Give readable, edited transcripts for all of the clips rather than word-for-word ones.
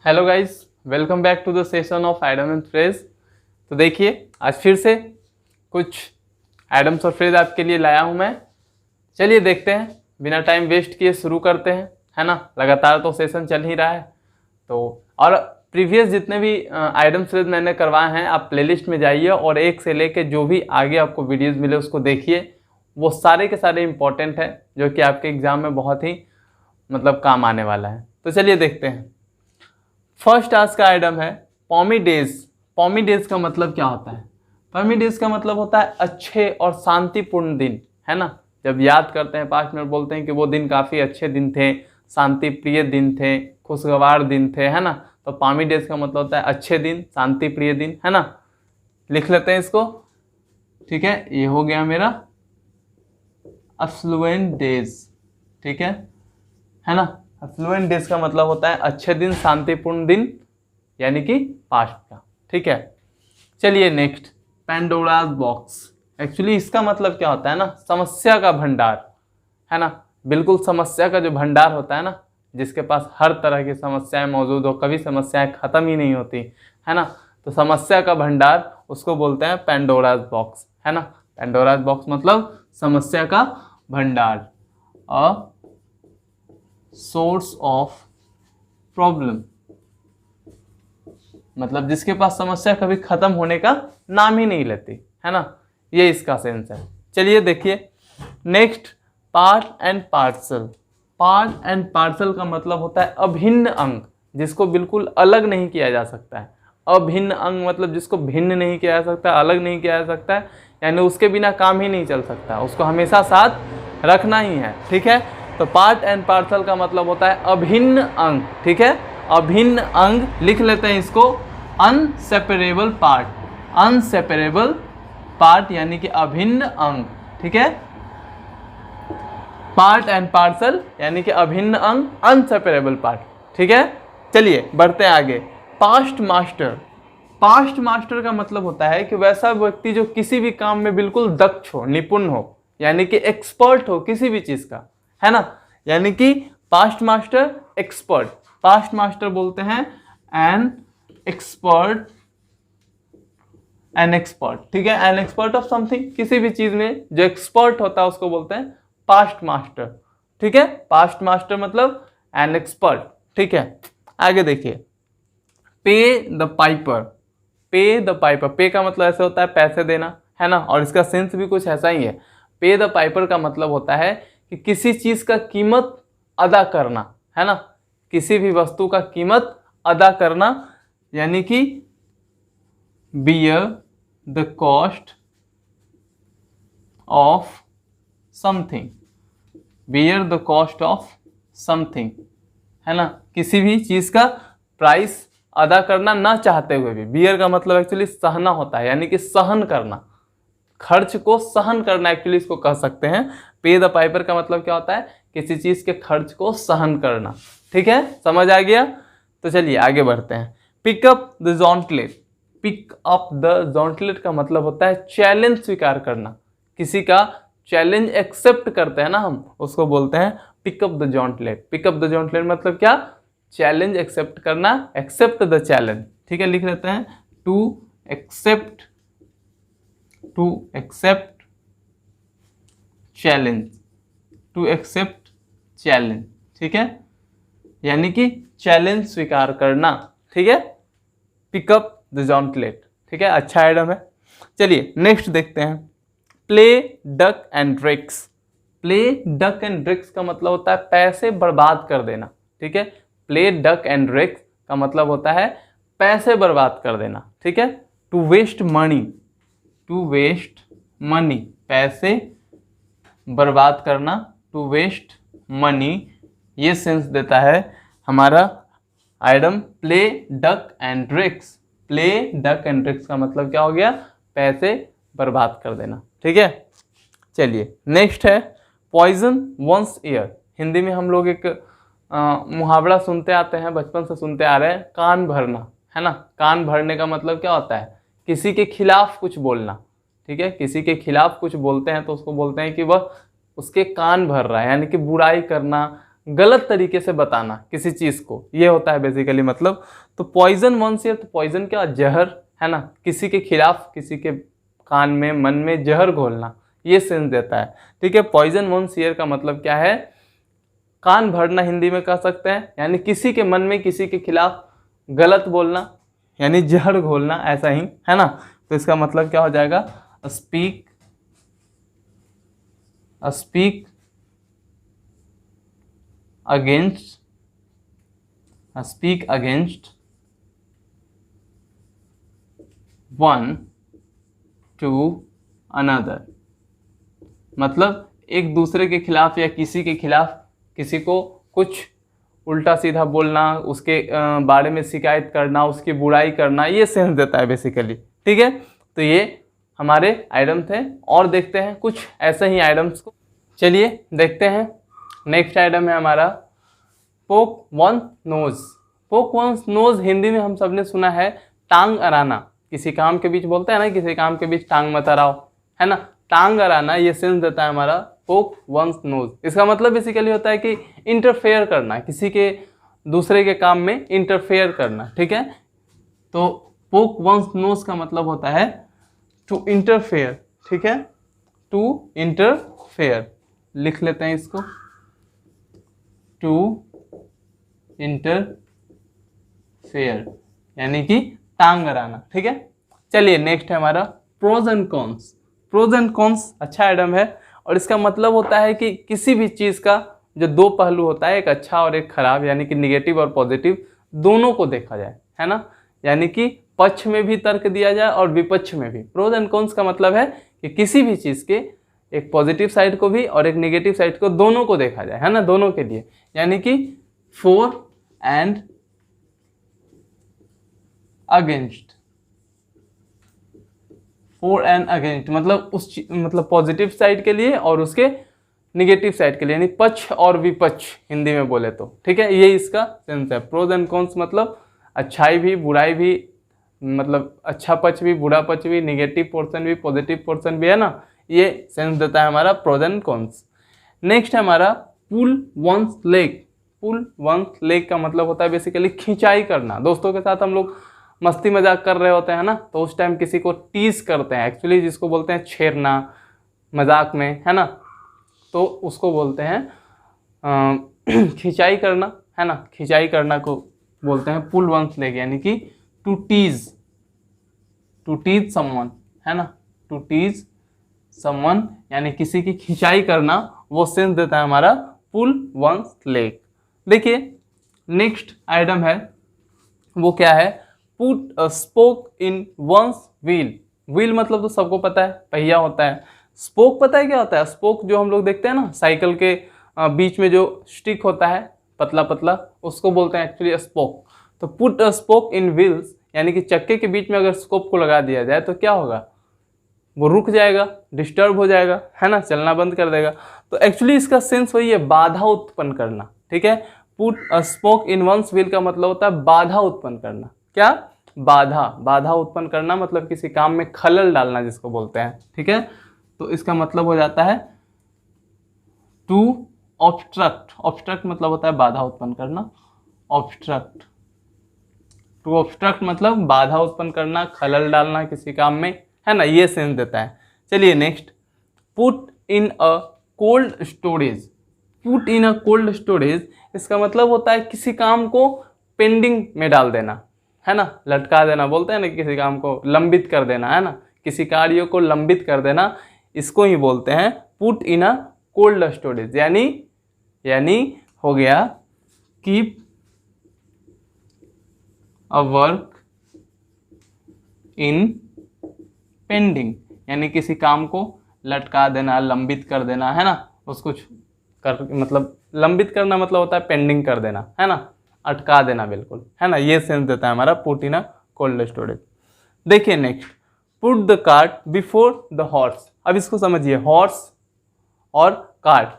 Hello guys, welcome back to the session of idiom and phrase. तो देखिए, आज फिर से कुछ एडम्स और फ्रेज आपके लिए लाया हूं मैं। चलिए देखते हैं, बिना टाइम वेस्ट किए शुरू करते हैं, है ना। लगातार तो सेशन चल ही रहा है। तो और प्रीवियस जितने भी आइटम फ्रेज मैंने करवाए हैं, आप प्लेलिस्ट में जाइए और एक से लेके जो भी आगे आपको वीडियोस मिले उसको देखिए। वो सारे के सारे इंपॉर्टेंट है, जो कि आपके एग्जाम में बहुत ही काम आने वाला है। तो चलिए देखते हैं। फर्स्ट आज का आइटम है पॉमी डेज। पॉमी डेज का मतलब क्या होता है? पॉमी डेज का मतलब होता है अच्छे और शांतिपूर्ण दिन, है ना। जब याद करते हैं पास्ट में, बोलते हैं कि वो दिन काफ़ी अच्छे दिन थे, शांति प्रिय दिन थे, खुशगवार दिन थे, है ना। तो पॉमी डेज का मतलब होता है अच्छे दिन, शांति प्रिय दिन, है ना। लिख लेते हैं इसको, ठीक है। ये हो गया मेरा अफ्लुएंट डेज, ठीक है ना। अफ्लुएंट डेज का मतलब होता है अच्छे दिन, शांतिपूर्ण दिन, यानी कि पास्ट का, ठीक है। चलिए नेक्स्ट, पैंडोराज बॉक्स। एक्चुअली इसका मतलब क्या होता है ना, समस्या का भंडार, है ना। बिल्कुल समस्या का जो भंडार होता है ना, जिसके पास हर तरह की समस्याएं मौजूद हो, कभी समस्याएं खत्म ही नहीं होती, है ना। तो समस्या का भंडार उसको बोलते हैं पैंडोराज बॉक्स, है ना। पैंडोराज बॉक्स मतलब समस्या का भंडार, अ सोर्स ऑफ प्रॉब्लम, मतलब जिसके पास समस्या कभी खत्म होने का नाम ही नहीं लेती, है ना। ये इसका सेंस है। चलिए देखिए next, part and parcel. Part and parcel का मतलब होता है अभिन्न अंग, जिसको बिल्कुल अलग नहीं किया जा सकता है। अभिन्न अंग मतलब जिसको भिन्न नहीं किया जा सकता, अलग नहीं किया जा सकता है, यानी उसके बिना काम ही नहीं चल सकता, उसको हमेशा साथ रखना ही है, ठीक है। तो पार्ट एंड पार्सल का मतलब होता है अभिन्न अंग, ठीक है। अभिन्न अंग लिख लेते हैं इसको, अनसेपरेबल पार्ट। अनसेपरेबल पार्ट यानी कि अभिन्न अंग, ठीक है। पार्ट एंड पार्सल यानी कि अभिन्न अंग, अनसेपरेबल पार्ट, ठीक है। चलिए बढ़ते हैं आगे। Past master. पास्ट मास्टर का मतलब होता है कि वैसा व्यक्ति जो किसी भी काम में बिल्कुल दक्ष हो, निपुण हो, यानी कि एक्सपर्ट हो किसी भी चीज का, है ना। यानी कि past master, expert. Past master बोलते हैं एन एक्सपर्ट, एन एक्सपर्ट, ठीक है। एन एक्सपर्ट ऑफ समथिंग, किसी भी चीज में जो एक्सपर्ट होता है उसको बोलते हैं पास्ट मास्टर, ठीक है। पास्ट मास्टर मतलब एन एक्सपर्ट, ठीक है। आगे देखिए, पे द पाइपर। पे द पाइपर, पे का मतलब ऐसे होता है पैसे देना, है ना। और इसका सेंस भी कुछ ऐसा ही है। पे द पाइपर का मतलब होता है कि किसी चीज का कीमत अदा करना, है ना। किसी भी वस्तु का कीमत अदा करना, यानी कि bear the cost of something. Bear the cost of something, है ना। किसी भी चीज का प्राइस अदा करना ना चाहते हुए भी। बियर का मतलब एक्चुअली सहना होता है, यानी कि सहन करना, खर्च को सहन करना, एक्चुअली इसको कह सकते हैं। पे द पाइपर का मतलब क्या होता है, किसी चीज के खर्च को सहन करना, ठीक है। समझ आ गया। तो चलिए आगे बढ़ते हैं। Pick up the gauntlet. Pick up the gauntlet का मतलब होता है चैलेंज स्वीकार करना। किसी का चैलेंज एक्सेप्ट करते हैं ना हम, उसको बोलते हैं pick up the gauntlet. Pick up the gauntlet मतलब क्या, चैलेंज एक्सेप्ट करना, एक्सेप्ट द चैलेंज, ठीक है। लिख लेते हैं to accept, to accept challenge, to accept challenge, ठीक है। यानी कि चैलेंज स्वीकार करना, ठीक है। पिकअप द जॉन्टलेट, ठीक है। अच्छा आइटम है। चलिए नेक्स्ट देखते हैं, play duck and drakes. Play duck and drakes का मतलब होता है पैसे बर्बाद कर देना, ठीक है। प्ले डक एंड ड्रिक्स का मतलब होता है पैसे बर्बाद कर देना, ठीक है। To waste money, to waste money, पैसे बर्बाद करना, टू वेस्ट मनी, ये सेंस देता है हमारा item play duck and drakes. Play duck and drakes का मतलब क्या हो गया, पैसे बर्बाद कर देना, ठीक है। चलिए नेक्स्ट है पॉइजन वंस ईयर। हिंदी में हम लोग एक मुहावरा सुनते आते हैं, बचपन से सुनते आ रहे हैं, कान भरना, है ना। कान भरने का मतलब क्या होता है, किसी के खिलाफ कुछ बोलना, ठीक है। किसी के खिलाफ कुछ बोलते हैं तो उसको बोलते हैं कि वह उसके कान भर रहा है, यानी कि बुराई करना, गलत तरीके से बताना किसी चीज को, ये होता है बेसिकली मतलब। तो पॉइजन वंस ईयर, तो पॉइजन क्या, जहर है ना, किसी के खिलाफ किसी के कान में मन में जहर घोलना, ये सेंस देता है। ठीक है, पॉइजन वंस ईयर का मतलब क्या है, कान भरना हिंदी में कह सकते हैं, यानी किसी के मन में किसी के खिलाफ गलत बोलना, यानी जहर घोलना, ऐसा ही है ना। तो इसका मतलब क्या हो जाएगा, speak against one two another, मतलब एक दूसरे के खिलाफ या किसी के खिलाफ किसी को कुछ उल्टा सीधा बोलना, उसके बारे में शिकायत करना, उसकी बुराई करना, ये सेंस देता है बेसिकली। ठीक है, तो ये हमारे आइटम थे, और देखते हैं कुछ ऐसे ही आइटम्स को। चलिए देखते हैं, नेक्स्ट आइटम है हमारा पोक वन नोज। पोक वन नोज हिंदी में हम सबने सुना है टांग अड़ाना, किसी काम के बीच बोलते हैं ना, किसी काम के बीच टांग मत अड़ाओ, है ना, टांग अड़ाना, ये सेंस देता है हमारा पोक वंस नोज। इसका मतलब बेसिकली होता है कि इंटरफेयर करना, किसी के दूसरे के काम में इंटरफेयर करना। ठीक है, तो पोक वंस नोज का मतलब होता है टू इंटरफेयर। ठीक है, टू इंटरफेयर, लिख लेते हैं इसको, टू इंटरफेयर यानी कि टांग अड़ाना। ठीक है, चलिए नेक्स्ट है हमारा pros and cons. Pros and cons अच्छा आइटम है, और इसका मतलब होता है कि किसी भी चीज़ का जो दो पहलू होता है, एक अच्छा और एक खराब, यानी कि निगेटिव और पॉजिटिव, दोनों को देखा जाए, है ना, यानी कि पक्ष में भी तर्क दिया जाए और विपक्ष में भी। प्रोज एंड कॉन्स का मतलब है कि किसी भी चीज़ के एक पॉजिटिव साइड को भी और एक नेगेटिव साइड को, दोनों को देखा जाए, है ना, दोनों के लिए, यानी कि for and against. For and against मतलब मतलब पॉजिटिव साइड के लिए और उसके निगेटिव साइड के लिए, यानी पक्ष और विपक्ष हिंदी में बोले तो। ठीक है, ये इसका सेंस है। प्रोज एंड कॉन्स मतलब अच्छाई भी बुराई भी, मतलब अच्छा पक्ष भी बुरा पक्ष भी, निगेटिव पोर्शन भी पॉजिटिव पोर्शन भी, है ना, ये सेंस देता है हमारा प्रोज एंड कॉन्स। नेक्स्ट है हमारा पुल वंस लेग। पुल वंस लेग का मतलब होता है बेसिकली खिंचाई करना। दोस्तों के साथ हम लोग मस्ती मजाक कर रहे होते हैं ना, तो उस टाइम किसी को टीज करते हैं, एक्चुअली जिसको बोलते हैं छेड़ना मजाक में, है ना, तो उसको बोलते हैं खिंचाई करना, है ना, खिंचाई करना को बोलते हैं पुल वंस लेग, यानी कि टू टीज समवन, है ना, टू टीज समवन यानी किसी की खिंचाई करना, वो सेंस देता है हमारा पुल वंस लेग। देखिए नेक्स्ट आइटम है, वो क्या है, put a spoke in one's wheel. Wheel मतलब तो सबको पता है, पहिया होता है। स्पोक पता है क्या होता है, स्पोक जो हम लोग देखते हैं ना साइकिल के बीच में जो स्टिक होता है पतला पतला, उसको बोलते हैं एक्चुअली स्पोक। तो put a spoke in wheels यानी कि चक्के के बीच में अगर स्पोक को लगा दिया जाए तो क्या होगा, वो रुक जाएगा, डिस्टर्ब हो जाएगा, है ना, चलना बंद कर देगा। तो एक्चुअली इसका सेंस वही है, बाधा उत्पन्न करना। ठीक है, put a spoke in one's wheel का मतलब होता है बाधा उत्पन्न करना। क्या, बाधा उत्पन्न करना, मतलब किसी काम में खलल डालना जिसको बोलते हैं। ठीक है, तो इसका मतलब हो जाता है टू ऑब्स्ट्रक्ट। ऑब्स्ट्रक्ट मतलब होता है बाधा उत्पन्न करना, ऑब्स्ट्रक्ट, टू ऑब्स्ट्रक्ट मतलब बाधा उत्पन्न करना, खलल डालना किसी काम में, है ना, ये सेंस देता है। चलिए next, put in a cold storage. Put in a cold storage इसका मतलब होता है किसी काम को पेंडिंग में डाल देना, है ना, लटका देना, बोलते हैं ना, किसी काम को लंबित कर देना, है ना, किसी कार्य को लंबित कर देना, इसको ही बोलते हैं put in a cold storage. यानी हो गया keep a work in pending, यानी किसी काम को लटका देना, लंबित कर देना, है ना, उसको कर मतलब लंबित करना मतलब होता है पेंडिंग कर देना, है ना, अटका देना बिल्कुल, है ना, ये सेंस देता है हमारा put in a cold storage. देखिए next, put the cart before the horse. अब इसको समझिए, हॉर्स और कार्ट,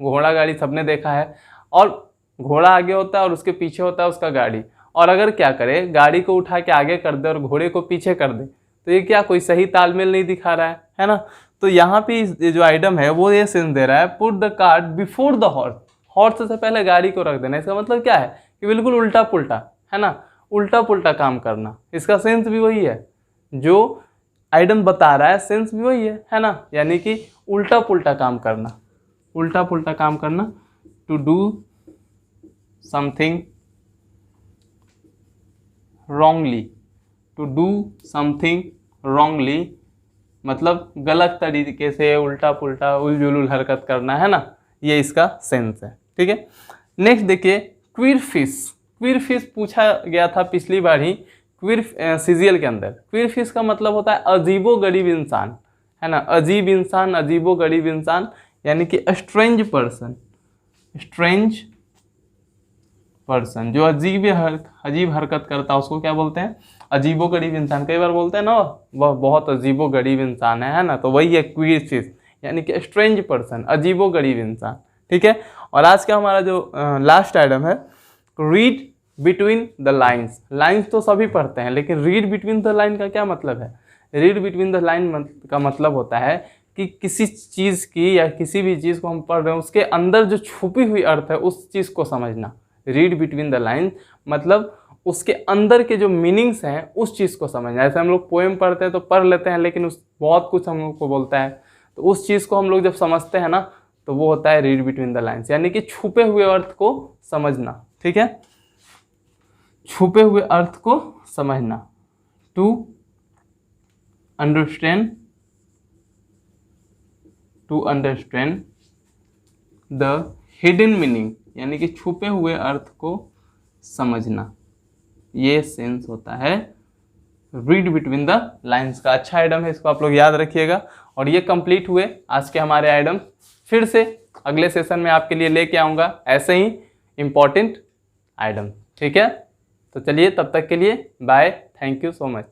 घोड़ा गाड़ी सबने देखा है, और घोड़ा आगे होता है और उसके पीछे होता है उसका गाड़ी, और अगर क्या करे, गाड़ी को उठा के आगे कर दे और घोड़े को पीछे कर दे, तो ये क्या कोई सही तालमेल नहीं दिखा रहा है ना। तो यहाँ पे ये जो आइटम है वो ये सेंस दे रहा है put the cart before the horse. Horse से पहले गाड़ी को रख देना, इसका मतलब क्या है कि बिल्कुल उल्टा पुल्टा, है ना, उल्टा पुल्टा काम करना। इसका सेंस भी वही है, जो आइडम बता रहा है सेंस भी वही है ना, यानी कि उल्टा पुल्टा काम करना, उल्टा पुल्टा काम करना। To do something wrongly, to do something wrongly मतलब गलत तरीके से उल्टा पुल्टा उलझुल हरकत करना, है ना, ये इसका सेंस है। ठीक है, नेक्स्ट देखिए क्वीर फिश। क्वीर फिश पूछा गया था पिछली बार ही क्वीर सीजीएल के अंदर। क्वीर फिश का मतलब होता है अजीबो गरीब इंसान, है ना, अजीब इंसान, अजीबो गरीब इंसान, यानी कि स्ट्रेंज पर्सन, स्ट्रेंज पर्सन, जो अजीब हरकत करता है उसको क्या बोलते हैं, अजीबो गरीब इंसान। कई बार बोलते हैं ना वह बहुत अजीबो गरीब इंसान है ना, तो वही है क्वीर फिश, यानी कि स्ट्रेंज पर्सन, अजीबो गरीब इंसान। ठीक है, और आज का हमारा जो लास्ट आइटम है, read between the lines. Lines तो सभी पढ़ते हैं, लेकिन रीड बिटवीन द लाइन का क्या मतलब है? रीड बिटवीन द लाइन का मतलब होता है कि किसी चीज़ की या किसी भी चीज़ को हम पढ़ रहे हैं उसके अंदर जो छुपी हुई अर्थ है उस चीज़ को समझना। रीड बिटवीन द लाइन मतलब उसके अंदर के जो मीनिंग्स हैं उस चीज़ को समझना। जैसे हम लोग पोएम पढ़ते हैं तो पढ़ लेते हैं, लेकिन उस बहुत कुछ हम लोग को बोलता है, तो उस चीज़ को हम लोग जब समझते हैं ना तो वो होता है रीड बिटवीन द लाइन्स, यानी कि छुपे हुए अर्थ को समझना। ठीक है, छुपे हुए अर्थ को समझना। To understand, to understand the hidden meaning, यानी कि छुपे हुए अर्थ को समझना, ये सेंस होता है रीड बिटवीन द लाइन्स का। अच्छा आइटम है, इसको आप लोग याद रखिएगा। और ये कंप्लीट हुए आज के हमारे आइटम। फिर से अगले सेशन में आपके लिए लेके आऊँगा ऐसे ही इम्पॉर्टेंट आइटम। ठीक है, तो चलिए तब तक के लिए bye, thank you so much.